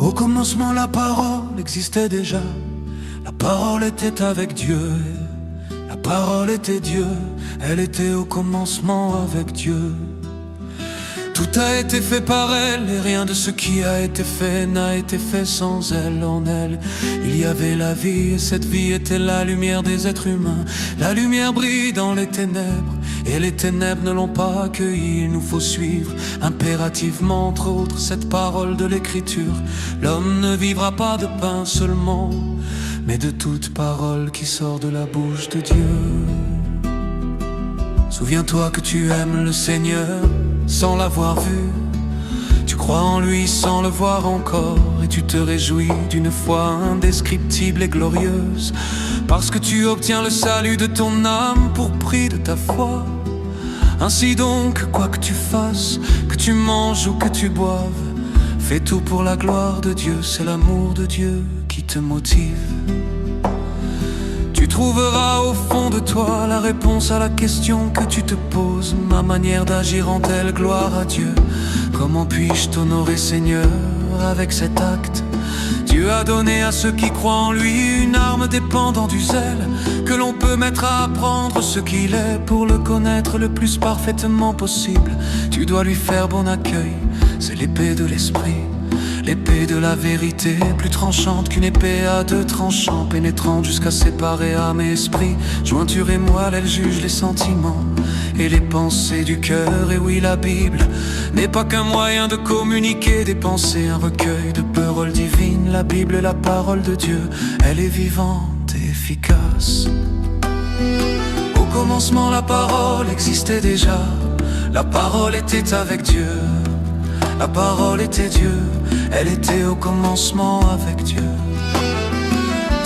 Au commencement la parole existait déjà. La parole était avec Dieu. La parole était Dieu. Elle était au commencement avec Dieu. Tout a été fait par elle, et rien de ce qui a été fait n'a été fait sans elle. En elle, il y avait la vie, et cette vie était la lumière des êtres humains. La lumière brille dans les ténèbres, et les ténèbres ne l'ont pas accueillie. Il nous faut suivre impérativement, entre autres, cette parole de l'écriture. L'homme ne vivra pas de pain seulement, mais de toute parole qui sort de la bouche de Dieu. Souviens-toi que tu aimes le Seigneur sans l'avoir vu. Tu crois en lui sans le voir encore, et tu te réjouis d'une foi indescriptible et glorieuse, parce que tu obtiens le salut de ton âme pour prix de ta foi. Ainsi donc, quoi que tu fasses, que tu manges ou que tu boives, fais tout pour la gloire de Dieu. C'est l'amour de Dieu qui te motive. Tu trouveras au fond de toi la réponse à la question que tu te poses. Ma manière d'agir rend-elle gloire à Dieu? Comment puis-je t'honorer, Seigneur, avec cet acte? Dieu a donné à ceux qui croient en lui une arme dépendant du zèle que l'on peut mettre à apprendre ce qu'il est pour le connaître le plus parfaitement possible. Tu dois lui faire bon accueil, c'est l'épée de l'esprit. L'épée de la vérité, plus tranchante qu'une épée à deux tranchants, pénétrante jusqu'à séparer âme et esprit. Jointure et moelle, elle juge les sentiments et les pensées du cœur. Et oui, la Bible n'est pas qu'un moyen de communiquer des pensées, un recueil de paroles divines. La Bible est la parole de Dieu, elle est vivante et efficace. Au commencement, la parole existait déjà. La parole était avec Dieu. La parole était Dieu, elle était au commencement avec Dieu.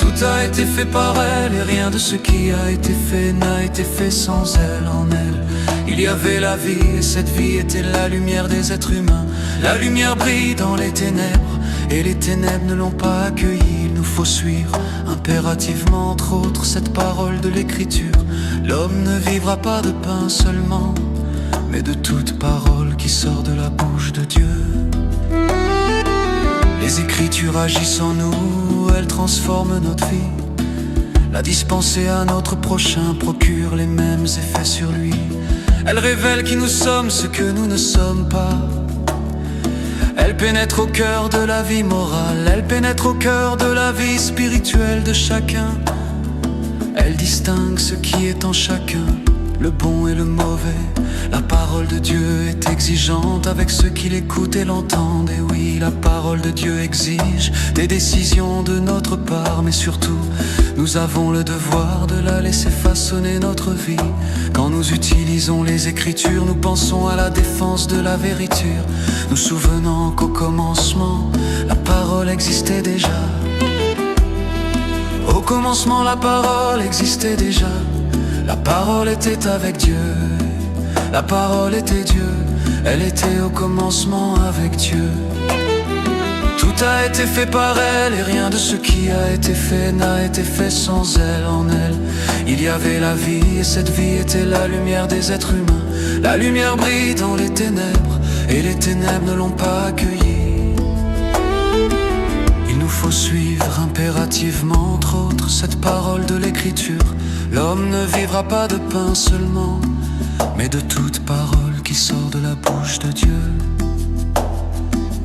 Tout a été fait par elle, et rien de ce qui a été fait n'a été fait sans elle. En elle, il y avait la vie, et cette vie était la lumière des êtres humains. La lumière brille dans les ténèbres, et les ténèbres ne l'ont pas accueillie. Il nous faut suivre impérativement, entre autres, cette parole de l'écriture. L'homme ne vivra pas de pain seulement, mais de toute parole qui sort de la bouche de Dieu. Les Écritures agissent en nous, elles transforment notre vie. La dispenser à notre prochain procure les mêmes effets sur lui. Elles révèlent qui nous sommes, ce que nous ne sommes pas. Elles pénètrent au cœur de la vie morale, elles pénètrent au cœur de la vie spirituelle de chacun. Elles distinguent ce qui est en chacun, le bon et le mauvais. La parole de Dieu est exigeante avec ceux qui l'écoutent et l'entendent. Et oui, la parole de Dieu exige des décisions de notre part, mais surtout, nous avons le devoir de la laisser façonner notre vie. Quand nous utilisons les Écritures, nous pensons à la défense de la vérité, nous souvenant qu'au commencement, la parole existait déjà. Au commencement, la parole existait déjà. La parole était avec Dieu. La parole était Dieu, elle était au commencement avec Dieu. Tout a été fait par elle, et rien de ce qui a été fait n'a été fait sans elle. En elle, il y avait la vie, et cette vie était la lumière des êtres humains. La lumière brille dans les ténèbres, et les ténèbres ne l'ont pas accueillie. Il nous faut suivre impérativement, entre autres, cette parole de l'écriture. L'homme ne vivra pas de pain seulement, mais de toute parole qui sort de la bouche de Dieu.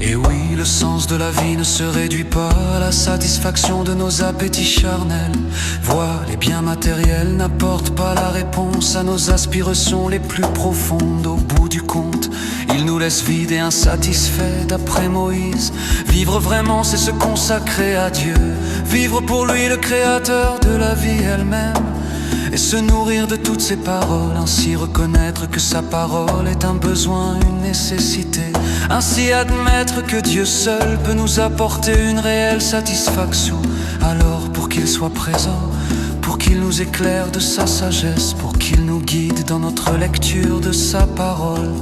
Et oui, le sens de la vie ne se réduit pas à la satisfaction de nos appétits charnels. Voir les biens matériels n'apporte pas la réponse à nos aspirations les plus profondes. Au bout du compte, il nous laisse vides et insatisfaits. D'après Moïse, vivre vraiment, c'est se consacrer à Dieu. Vivre pour lui, le créateur de la vie elle-même, et se nourrir de toutes ses paroles. Ainsi reconnaître que sa parole est un besoin, une nécessité. Ainsi admettre que Dieu seul peut nous apporter une réelle satisfaction. Alors pour qu'il soit présent, pour qu'il nous éclaire de sa sagesse, pour qu'il nous guide dans notre lecture de sa parole,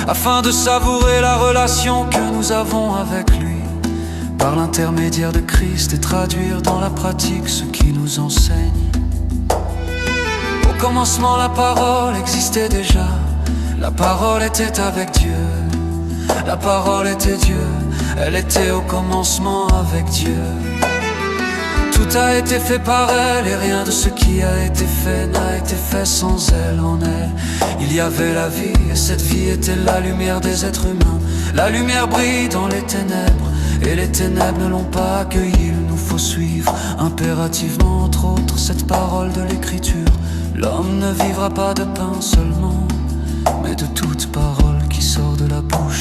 afin de savourer la relation que nous avons avec lui, par l'intermédiaire de Christ, et traduire dans la pratique ce qu'il nous enseigne. Au commencement, la parole existait déjà. La parole était avec Dieu. La parole était Dieu. Elle était au commencement avec Dieu. Tout a été fait par elle et rien de ce qui a été fait n'a été fait sans elle. En elle, il y avait la vie et cette vie était la lumière des êtres humains. La lumière brille dans les ténèbres et les ténèbres ne l'ont pas accueillie. Il nous faut suivre impérativement, entre autres, cette parole de l'écriture. L'homme ne vivra pas de pain seulement, mais de toute parole qui sort de la bouche